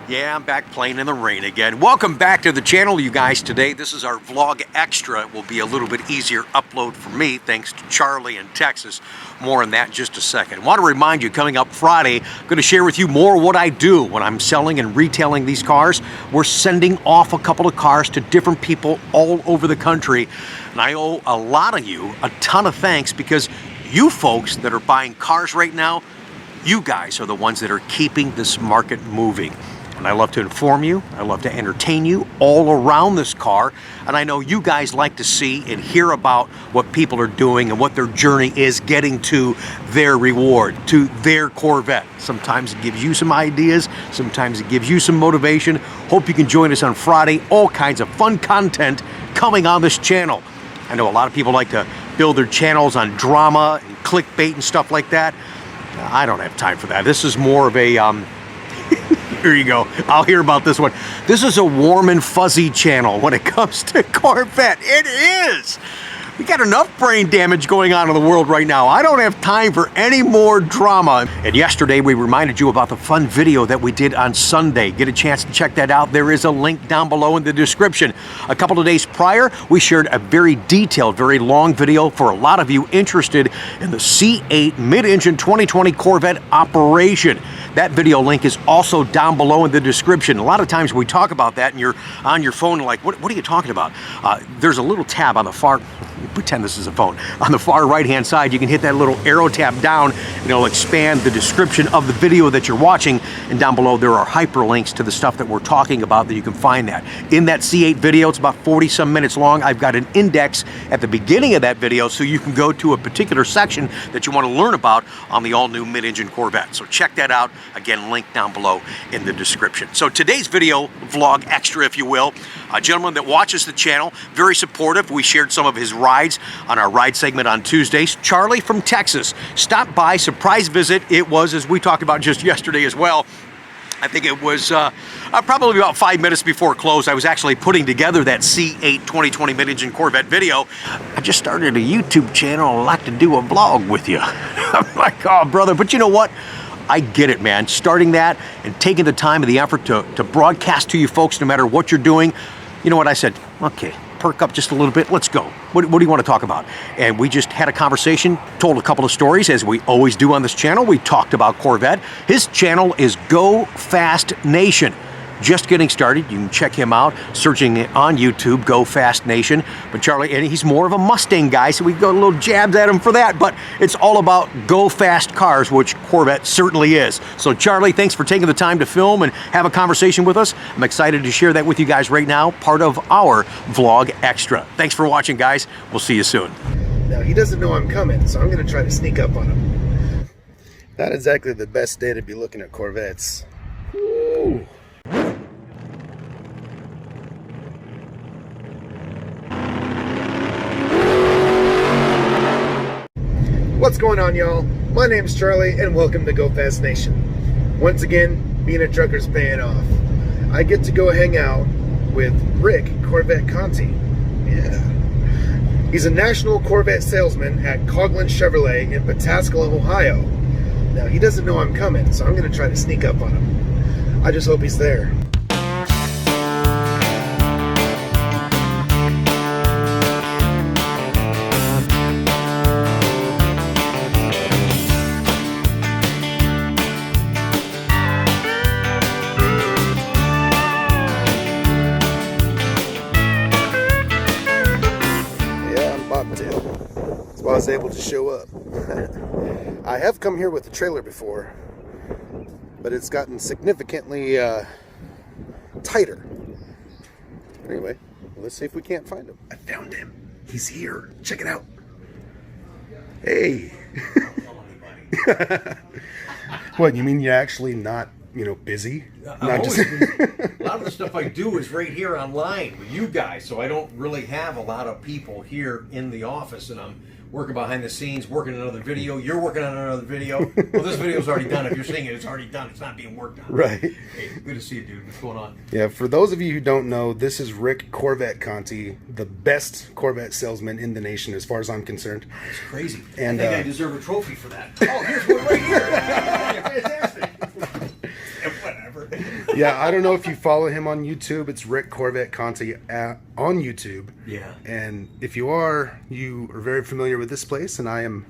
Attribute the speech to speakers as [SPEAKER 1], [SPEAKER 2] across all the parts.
[SPEAKER 1] Yeah, I'm back playing in the rain again. Welcome back to the channel, you guys. Today, this is our vlog extra. It will be a little bit easier upload for me, thanks to Charlie in Texas. More on that in just a second. I want to remind you, coming up Friday, I'm going to share with you more what I do when I'm selling and retailing these cars. We're sending off a couple of cars to different people all over the country. And I owe a lot of you a ton of thanks because you folks that are buying cars right now, you guys are the ones that are keeping this market moving. And I love to inform you, I love to entertain you all around this car, and I know you guys like to see and hear about what people are doing and what their journey is getting to their reward, to their Corvette. Sometimes it gives you some ideas, sometimes it gives you some motivation. Hope you can join us on Friday. All kinds of fun content coming on this channel. I know a lot of people like to build their channels on drama and clickbait and stuff like that. I don't have time for that. This is more of a here you go. I'll hear about this one. This is a warm and fuzzy channel when it comes to Corvette. It is. We got enough brain damage going on in the world right now. I don't have time for any more drama. And yesterday we reminded you about the fun video that we did on Sunday. Get a chance to check that out. There is a link down below in the description. A couple of days prior, we shared a very detailed, very long video for a lot of you interested in the C8 mid-engine 2020 Corvette operation. That video link is also down below in the description. A lot of times we talk about that and you're on your phone like, what are you talking about? There's a little tab on the far, pretend this is a phone. On the far right-hand side, you can hit that little arrow tab down and it'll expand the description of the video that you're watching. And down below, there are hyperlinks to the stuff that we're talking about that you can find that. In that C8 video, it's about 40-some minutes long. I've got an index at the beginning of that video so you can go to a particular section that you want to learn about on the all-new mid-engine Corvette. So check that out. Again, link down below in the description. So today's video, vlog extra, if you will, a gentleman that watches the channel, very supportive. We shared some of his rides on our ride segment on Tuesdays. Charlie from Texas stopped by, surprise visit. It was, as we talked about just yesterday as well, I think it was probably about 5 minutes before close. I was actually putting together that C8 2020 mid-engine Corvette video. I just started a YouTube channel. I'd like to do a vlog with you. I'm like, oh, brother, but you know what? I get it, man. Starting that and taking the time and the effort to broadcast to you folks no matter what you're doing. You know what I said? Okay, perk up just a little bit. Let's go. What do you want to talk about? And we just had a conversation, told a couple of stories, as we always do on this channel. We talked about Corvette. His channel is Go Fast Nation. Just getting started. You can check him out, searching it on YouTube, Go Fast Nation. But Charlie, and he's more of a Mustang guy, so we go a little jabs at him for that. But it's all about go fast cars, which Corvette certainly is. So Charlie, thanks for taking the time to film and have a conversation with us. I'm excited to share that with you guys right now, part of our vlog extra. Thanks for watching, guys. We'll see you soon.
[SPEAKER 2] Now, he doesn't know I'm coming, so I'm going to try to sneak up on him. Not exactly the best day to be looking at Corvettes. Ooh. What's going on, y'all? My name's Charlie and welcome to Go Fast Nation. Once again, being a trucker's paying off. I get to go hang out with Rick Corvette Conti. Yeah. He's a national Corvette salesman at Coughlin Chevrolet in Pataskala, Ohio. Now, he doesn't know I'm coming, so I'm going to try to sneak up on him. I just hope he's there. That's why I was able to show up. I have come here with a trailer before, but it's gotten significantly tighter. Anyway, let's see if we can't find him. I found him. He's here. Check it out. Hey. What, you mean you're actually not, busy? Not just...
[SPEAKER 1] A lot of the stuff I do is right here online with you guys, so I don't really have a lot of people here in the office, and I'm working behind the scenes, working on another video. You're working on another video. Well, this video's already done. If you're seeing it, it's already done. It's not being worked on.
[SPEAKER 2] Right.
[SPEAKER 1] Hey, good to see you, dude. What's going on?
[SPEAKER 2] Yeah, for those of you who don't know, this is Rick Corvette Conti, the best Corvette salesman in the nation as far as I'm concerned.
[SPEAKER 1] That's crazy.
[SPEAKER 2] And,
[SPEAKER 1] I think I deserve a trophy for that. Oh, here's one right here. Fantastic. Whatever.
[SPEAKER 2] Yeah, I don't know if you follow him on YouTube. It's Rick Corvette Conti on YouTube.
[SPEAKER 1] Yeah.
[SPEAKER 2] And if you are very familiar with this place, and I am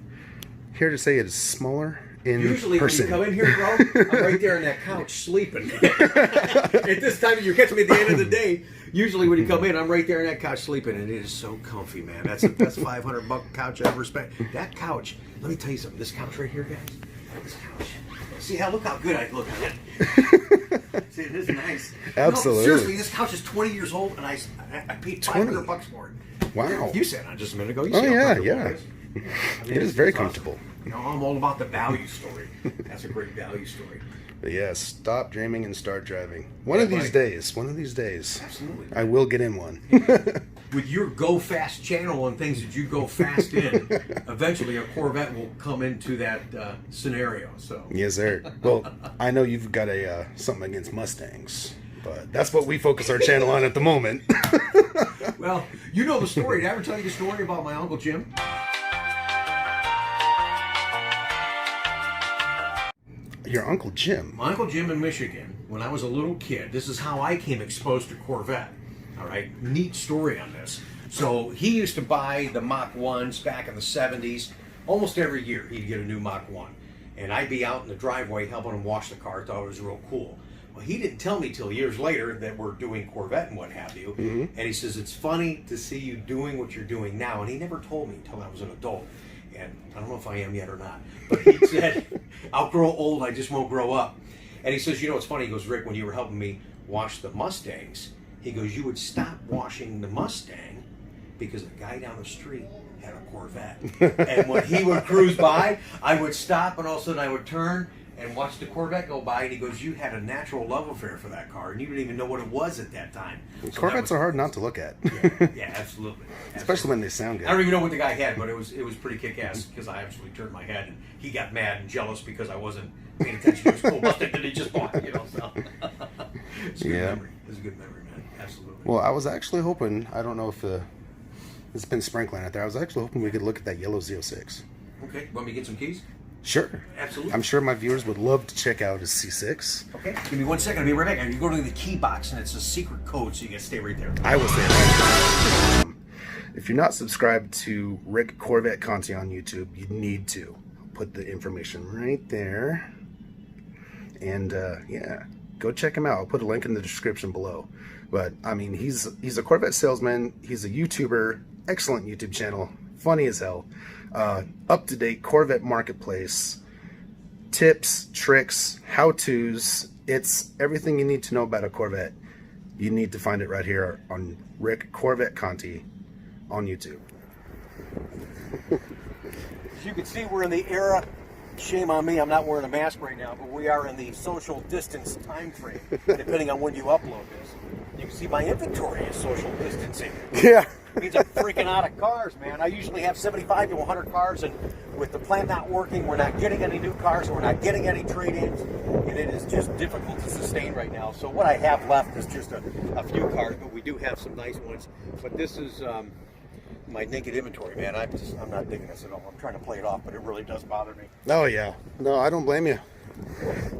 [SPEAKER 2] here to say it is smaller in
[SPEAKER 1] Usually
[SPEAKER 2] person.
[SPEAKER 1] when you come in here, bro, I'm right there on that couch sleeping. At this time, you're catching me at the end of the day. Usually when you come in, I'm right there on that couch sleeping, and it is so comfy, man. That's the best $500 couch I ever spent. That couch, let me tell you something. This couch right here, guys. This couch. See how look how good I look at it. See, it is nice.
[SPEAKER 2] Absolutely.
[SPEAKER 1] No, seriously, this couch is 20 years old, and I paid $500 for it.
[SPEAKER 2] Wow.
[SPEAKER 1] You said just a minute ago. You
[SPEAKER 2] Oh
[SPEAKER 1] see how
[SPEAKER 2] yeah,
[SPEAKER 1] comfortable
[SPEAKER 2] yeah.
[SPEAKER 1] it is. I mean,
[SPEAKER 2] It is very
[SPEAKER 1] awesome.
[SPEAKER 2] comfortable.
[SPEAKER 1] You know, I'm all about the value story. That's a great value story.
[SPEAKER 2] But yeah, stop dreaming and start driving. One of these days.
[SPEAKER 1] Absolutely.
[SPEAKER 2] I will get in one.
[SPEAKER 1] With your go fast channel and things that you go fast in, eventually a Corvette will come into that scenario. So
[SPEAKER 2] Yes, sir. Well, I know you've got something against Mustangs, but that's what we focus our channel on at the moment.
[SPEAKER 1] well, you know the story. Did I ever tell you the story about my Uncle Jim?
[SPEAKER 2] Your Uncle Jim.
[SPEAKER 1] My Uncle Jim in Michigan, when I was a little kid, this is how I came exposed to Corvette. All right, neat story on this. So he used to buy the Mach 1s back in the 70s. Almost every year he'd get a new Mach 1. And I'd be out in the driveway helping him wash the car. Thought it was real cool. Well, he didn't tell me till years later that we're doing Corvette and what have you. And he says, it's funny to see you doing what you're doing now. And he never told me until I was an adult. And I don't know if I am yet or not. But he said, I'll grow old, I just won't grow up. And he says, you know what's funny? He goes, Rick, when you were helping me wash the Mustangs, he goes, you would stop washing the Mustang because a guy down the street had a Corvette. And when he would cruise by, I would stop, and all of a sudden I would turn and watch the Corvette go by, and he goes, you had a natural love affair for that car, and you didn't even know what it was at that time. So
[SPEAKER 2] Corvettes are hard not to look at.
[SPEAKER 1] Yeah, absolutely.
[SPEAKER 2] Especially when they sound
[SPEAKER 1] I
[SPEAKER 2] good.
[SPEAKER 1] don't even know what the guy had, but it was pretty kick-ass because I actually turned my head, and he got mad and jealous because I wasn't paying attention to his cool Mustang that he just bought, you know, so. It's a good memory. It's a good memory, man. Absolutely.
[SPEAKER 2] Well, I was actually hoping, I don't know if it's been sprinkling out there, I was actually hoping we could look at that yellow Z06.
[SPEAKER 1] Okay, want me to get some keys?
[SPEAKER 2] Sure.
[SPEAKER 1] Absolutely.
[SPEAKER 2] I'm sure my viewers would love to check out his C6.
[SPEAKER 1] Okay, give me 1 second. I'll be right back. You go to the key box, and it's a secret code, so you can stay right there.
[SPEAKER 2] I will say that. If you're not subscribed to Rick Corvette Conti on YouTube, you need to. Put the information right there. And yeah, go check him out. I'll put a link in the description below. But I mean, he's a Corvette salesman. He's a YouTuber. Excellent YouTube channel. Funny as hell. Up-to-date Corvette marketplace. Tips, tricks, how-tos. It's everything you need to know about a Corvette. You need to find it right here on Rick Corvette Conti on YouTube.
[SPEAKER 1] As you can see, we're in the era, shame on me, I'm not wearing a mask right now, but we are in the social distance time frame, depending on when you upload this. You can see my inventory is social distancing.
[SPEAKER 2] Yeah.
[SPEAKER 1] It means I'm freaking out of cars, man. I usually have 75 to 100 cars, and with the plant not working, we're not getting any new cars, we're not getting any trade-ins, and it is just difficult to sustain right now. So what I have left is just a few cars, but we do have some nice ones. But this is my naked inventory, man. I'm not digging this at all. I'm trying to play it off, but it really does bother me.
[SPEAKER 2] Oh yeah. No, I don't blame you.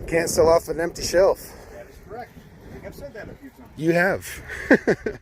[SPEAKER 2] Can't sell off an empty shelf.
[SPEAKER 1] That is correct. I think I've said that a few times.
[SPEAKER 2] You have.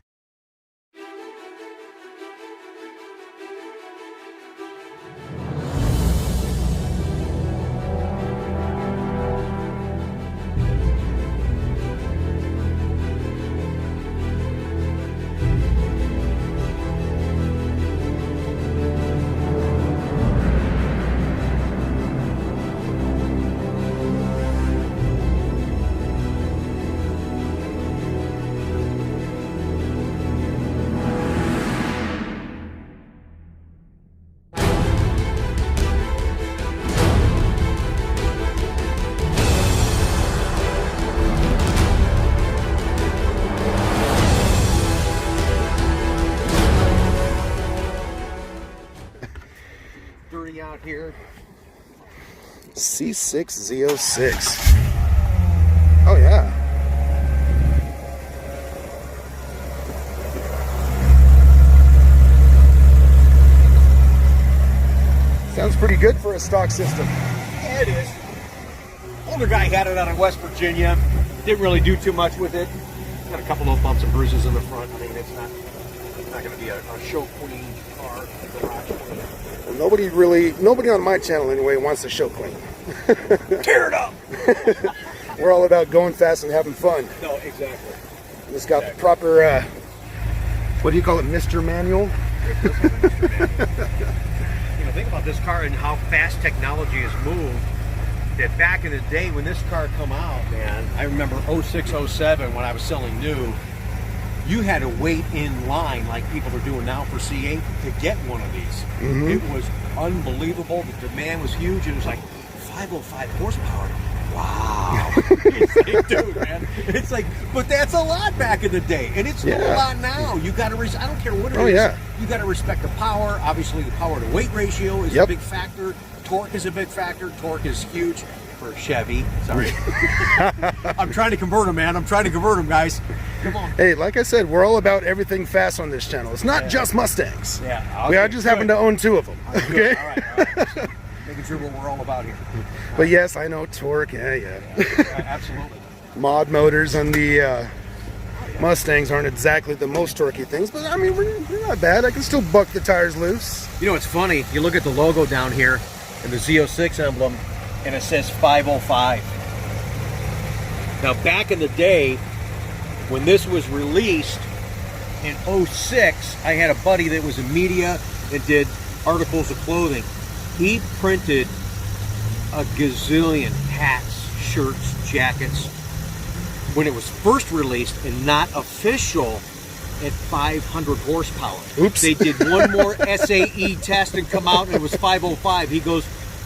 [SPEAKER 1] Dirty out here.
[SPEAKER 2] C6 Z06. Oh yeah. Sounds pretty good for a stock system.
[SPEAKER 1] Yeah, it is. Older guy had it out of West Virginia. Didn't really do too much with it. Got a couple of bumps and bruises in the front. I mean, it's not going to be a show queen car, a garage queen.
[SPEAKER 2] Well, nobody on my channel anyway wants to show clean.
[SPEAKER 1] Tear it up.
[SPEAKER 2] We're all about going fast and having fun.
[SPEAKER 1] No, exactly.
[SPEAKER 2] It's got the proper, what do you call it, Mr. Manual?
[SPEAKER 1] You know, think about this car and how fast technology has moved. That back in the day when this car come out, man, I remember 06, 07 when I was selling new, you had to wait in line like people are doing now for C8 to get one of these.
[SPEAKER 2] Mm-hmm.
[SPEAKER 1] It was unbelievable. The demand was huge. It was like 505 horsepower. Wow. It's like, dude, man. It's like, but that's a lot back in the day. And it's still a lot now. You got to, I don't care what it is.
[SPEAKER 2] Yeah.
[SPEAKER 1] You got to respect the power. Obviously, the power to weight ratio is a big factor. Torque is a big factor. Torque is huge for Chevy. Sorry. I'm trying to convert them, man. I'm trying to convert them, guys. Come on.
[SPEAKER 2] Hey, like I said, we're all about everything fast on this channel. It's not just Mustangs.
[SPEAKER 1] Yeah.
[SPEAKER 2] Okay, I just happen to own 2 of them. Okay.
[SPEAKER 1] All right. So, making sure what we're all about here.
[SPEAKER 2] But yes, I know torque. Yeah.
[SPEAKER 1] Absolutely.
[SPEAKER 2] Mod motors on the Mustangs aren't exactly the most torquey things, but I mean, we're not bad. I can still buck the tires loose.
[SPEAKER 1] You know, it's funny. You look at the logo down here and the Z06 emblem, and it says 505. Now, back in the day, when this was released in 06, I had a buddy that was in media and did articles of clothing. He printed a gazillion hats, shirts, jackets when it was first released and not official at 500 horsepower.
[SPEAKER 2] Oops.
[SPEAKER 1] They did one more SAE test and come out and it was 505. He goes,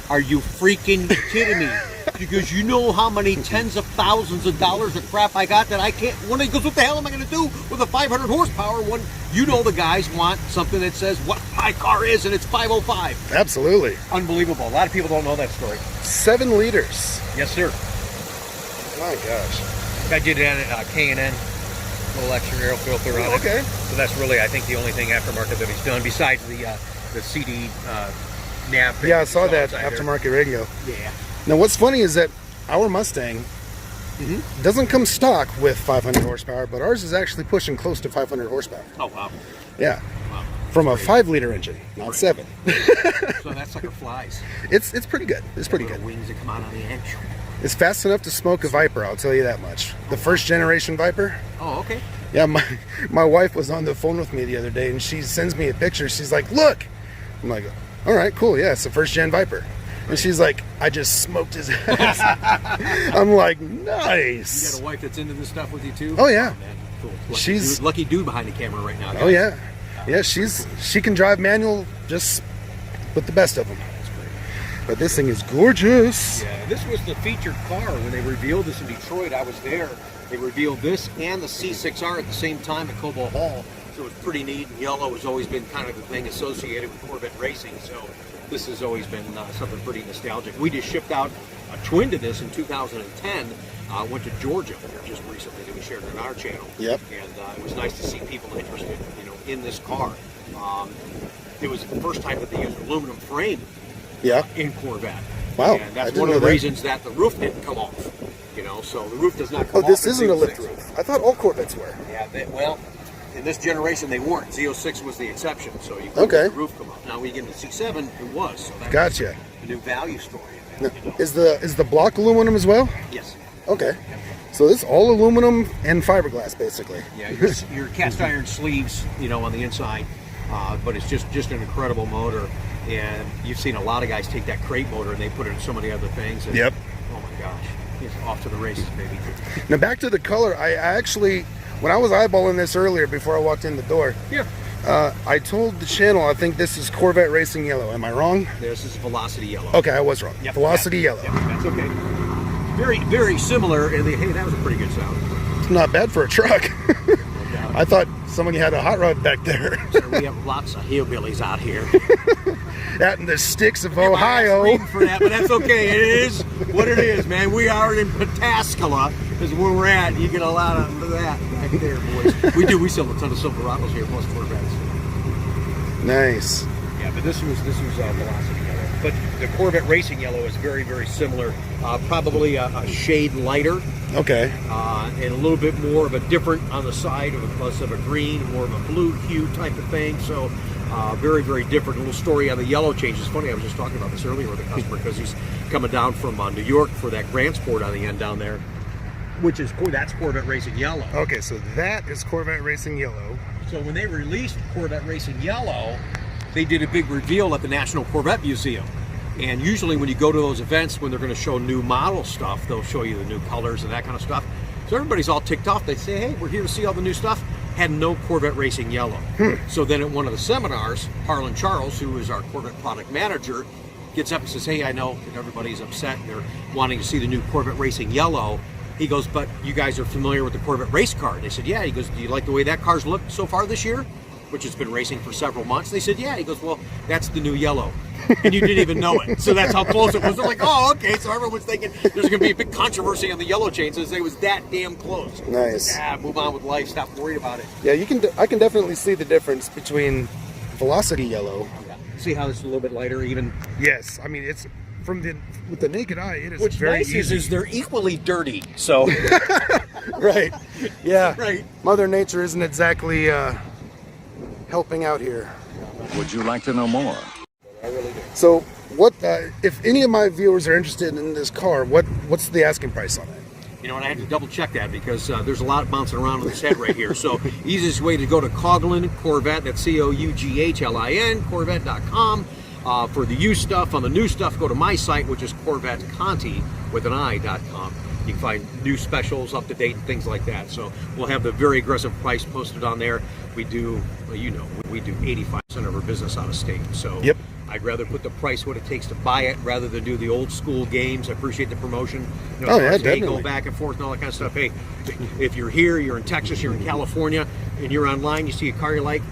[SPEAKER 1] "Are you freaking kidding me?" Because you know how many tens of thousands of dollars of crap I got that I can't. When he goes, "What the hell am I going to do with a 500 horsepower one?" You know the guys want something that says what my car is, and it's 505.
[SPEAKER 2] Absolutely.
[SPEAKER 1] Unbelievable. A lot of people don't know that story.
[SPEAKER 2] 7 liters.
[SPEAKER 1] Yes, sir.
[SPEAKER 2] My gosh.
[SPEAKER 1] I did it at K&N. Little extra air filter on it.
[SPEAKER 2] Okay.
[SPEAKER 1] So that's really, I think, the only thing aftermarket that he's done besides the CD nav.
[SPEAKER 2] Yeah, I saw that
[SPEAKER 1] inside
[SPEAKER 2] aftermarket radio.
[SPEAKER 1] there. Yeah.
[SPEAKER 2] Now, what's funny is that our Mustang doesn't come stock with 500 horsepower, but ours is actually pushing close to 500 horsepower.
[SPEAKER 1] Oh, wow.
[SPEAKER 2] Yeah.
[SPEAKER 1] Wow.
[SPEAKER 2] From a 5-liter engine, not 7.
[SPEAKER 1] So that sucker flies.
[SPEAKER 2] It's pretty good. It's pretty good.
[SPEAKER 1] Wings that come out on the end.
[SPEAKER 2] It's fast enough to smoke a Viper, I'll tell you that much. The first generation Viper.
[SPEAKER 1] Oh, okay.
[SPEAKER 2] Yeah, my wife was on the phone with me the other day, and she sends me a picture. She's like, "Look." I'm like, "All right, cool. Yeah, it's the first gen Viper." And she's like, "I just smoked his ass." I'm like, "Nice."
[SPEAKER 1] You got a wife that's into this stuff with you too?
[SPEAKER 2] Oh yeah.
[SPEAKER 1] Man, cool.
[SPEAKER 2] She's
[SPEAKER 1] lucky dude behind the camera right now, guys.
[SPEAKER 2] Oh yeah. Yeah, she can drive manual just with the best of them. But this thing is gorgeous.
[SPEAKER 1] Yeah, this was the featured car when they revealed this in Detroit. I was there. They revealed this and the C6R at the same time at Cobo Hall. So it was pretty neat. And yellow has always been kind of the thing associated with Corvette racing. So this has always been something pretty nostalgic. We just shipped out a twin to this in 2010. Went to Georgia just recently that we shared on our channel.
[SPEAKER 2] Yep.
[SPEAKER 1] And it was nice to see people interested, in this car. It was the first time that they used aluminum frame.
[SPEAKER 2] Yeah.
[SPEAKER 1] In Corvette.
[SPEAKER 2] Wow.
[SPEAKER 1] And that's one of the reasons that the roof didn't come off. So the roof does not come off.
[SPEAKER 2] Oh, this isn't a lift roof. I thought all Corvettes were.
[SPEAKER 1] Yeah, well, in this generation they weren't. Z06 was the exception, so you couldn't get the roof come off. Now when you get into C7, it was. So that
[SPEAKER 2] Gotcha.
[SPEAKER 1] was a new value story.
[SPEAKER 2] Now, is the block aluminum as well?
[SPEAKER 1] Yes.
[SPEAKER 2] Okay. So this is all aluminum and fiberglass, basically.
[SPEAKER 1] Yeah, your cast iron sleeves, on the inside, but it's just an incredible motor. And you've seen a lot of guys take that crate motor and they put it in so many other things. And,
[SPEAKER 2] Yep.
[SPEAKER 1] Oh my gosh, it's off to the races, baby.
[SPEAKER 2] Now back to the color. I actually, when I was eyeballing this earlier before I walked in the door, I told the channel I think this is Corvette Racing Yellow. Am I wrong?
[SPEAKER 1] This is Velocity Yellow.
[SPEAKER 2] Okay, I was wrong.
[SPEAKER 1] Yep,
[SPEAKER 2] Velocity Yellow.
[SPEAKER 1] Yep, that's okay. Very, very similar. And hey, that was a pretty good sound.
[SPEAKER 2] It's not bad for a truck. I thought somebody had a hot rod back there.
[SPEAKER 1] So we have lots of hillbillies out here.
[SPEAKER 2] Out in the sticks of Ohio.
[SPEAKER 1] I'm for that, but that's okay. It is what it is, man. We are in Pataskala, is where we're at. You get a lot of that back there, boys. We sell a ton of Silverados here, plus Corvettes.
[SPEAKER 2] Nice.
[SPEAKER 1] Yeah, but this was Velocity Yellow. but the Corvette Racing Yellow is very, very similar. Probably a shade lighter.
[SPEAKER 2] Okay.
[SPEAKER 1] And a little bit more of a different on the side, of less of a green, more of a blue hue type of thing. So very, very different. A little story on the yellow change. It's funny, I was just talking about this earlier with a customer because he's coming down from New York for that Grand Sport on the end down there, which is that's Corvette Racing Yellow.
[SPEAKER 2] Okay, so that is Corvette Racing Yellow.
[SPEAKER 1] So when they released Corvette Racing Yellow, they did a big reveal at the National Corvette Museum. And usually when you go to those events, when they're going to show new model stuff, they'll show you the new colors and that kind of stuff. So everybody's all ticked off. They say, hey, we're here to see all the new stuff. Had no Corvette Racing Yellow. So then at one of the seminars, Harlan Charles, who is our Corvette product manager, gets up and says, hey, I know that everybody's upset. They're wanting to see the new Corvette Racing Yellow. He goes, but you guys are familiar with the Corvette race car? They said, yeah. He goes, do you like the way that car's looked so far this year? Which has been racing for several months. They said, yeah. He goes, well, that's the new yellow. And you didn't even know it. So that's how close it was. They're like, oh, okay. So everyone's thinking there's going to be a big controversy on the yellow chain. So it was that damn close.
[SPEAKER 2] Nice.
[SPEAKER 1] Yeah, move on with life. Stop worried about it.
[SPEAKER 2] Yeah, I can definitely see the difference between Velocity Yellow.
[SPEAKER 1] Yeah. See how it's a little bit lighter even?
[SPEAKER 2] Yes. I mean, it's with the naked eye, it is
[SPEAKER 1] What's
[SPEAKER 2] very
[SPEAKER 1] nice
[SPEAKER 2] easy.
[SPEAKER 1] is they're equally dirty. So
[SPEAKER 2] Right. Yeah.
[SPEAKER 1] Right.
[SPEAKER 2] Mother Nature isn't exactly helping out here.
[SPEAKER 3] Would you like to know more?
[SPEAKER 1] I really do.
[SPEAKER 2] So, what if any of my viewers are interested in this car? What's the asking price on it?
[SPEAKER 1] You know, and I had to double check that because there's a lot bouncing around on this head right here. So easiest way to go to Coughlin Corvette, that's Coughlin, Corvette.com. For the used stuff. On the new stuff, go to my site, which is Corvette Conti with an I.com. You can find new specials, up to date, and things like that. So we'll have the very aggressive price posted on there. We do, well, you know, we do 85% of our business out of state. So
[SPEAKER 2] yep.
[SPEAKER 1] I'd rather put the price what it takes to buy it rather than do the old school games. I appreciate the promotion. You know,
[SPEAKER 2] oh yeah, definitely.
[SPEAKER 1] Go back and forth and all that kind of stuff. Hey, if you're here, you're in Texas, you're in California, and you're online, you see a car you like,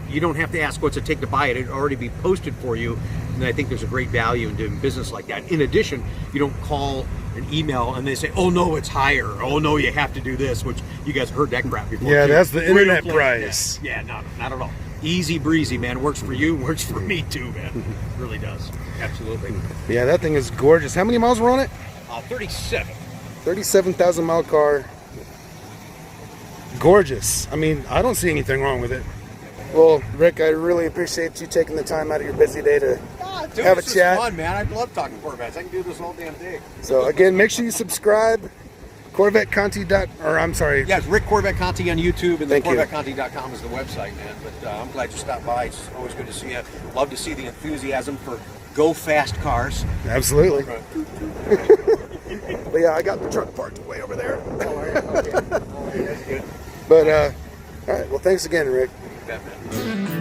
[SPEAKER 1] you don't have to ask what's it take to buy it. It'll already be posted for you. And I think there's a great value in doing business like that. In addition, you don't call an email and they say, oh no, it's higher. Oh no, you have to do this, which you guys heard that crap before.
[SPEAKER 2] Yeah,
[SPEAKER 1] too.
[SPEAKER 2] that's the internet price.
[SPEAKER 1] Yeah, not at all. Easy breezy, man. Works for you, works for me too, man. Really does. Absolutely.
[SPEAKER 2] Yeah, that thing is gorgeous. How many miles were on it?
[SPEAKER 1] 37.
[SPEAKER 2] 37,000 mile car. Gorgeous. I mean, I don't see anything wrong with it. Well, Rick, I really appreciate you taking the time out of your busy day to
[SPEAKER 1] Dude,
[SPEAKER 2] have a
[SPEAKER 1] this
[SPEAKER 2] chat.
[SPEAKER 1] is fun, man. I love talking Corvettes. I can do this all damn day.
[SPEAKER 2] So again, make sure you subscribe. Corvette Conti
[SPEAKER 1] Yeah, it's Rick Corvette Conti on YouTube, and then
[SPEAKER 2] Thank you.
[SPEAKER 1] CorvetteConti.com is the website, man. But I'm glad you stopped by. It's always good to see you. Love to see the enthusiasm for go fast cars.
[SPEAKER 2] Absolutely. But yeah, I got the truck parked way over there.
[SPEAKER 1] Okay. That's good.
[SPEAKER 2] But all right, well, thanks again, Rick.
[SPEAKER 1] You bet, man.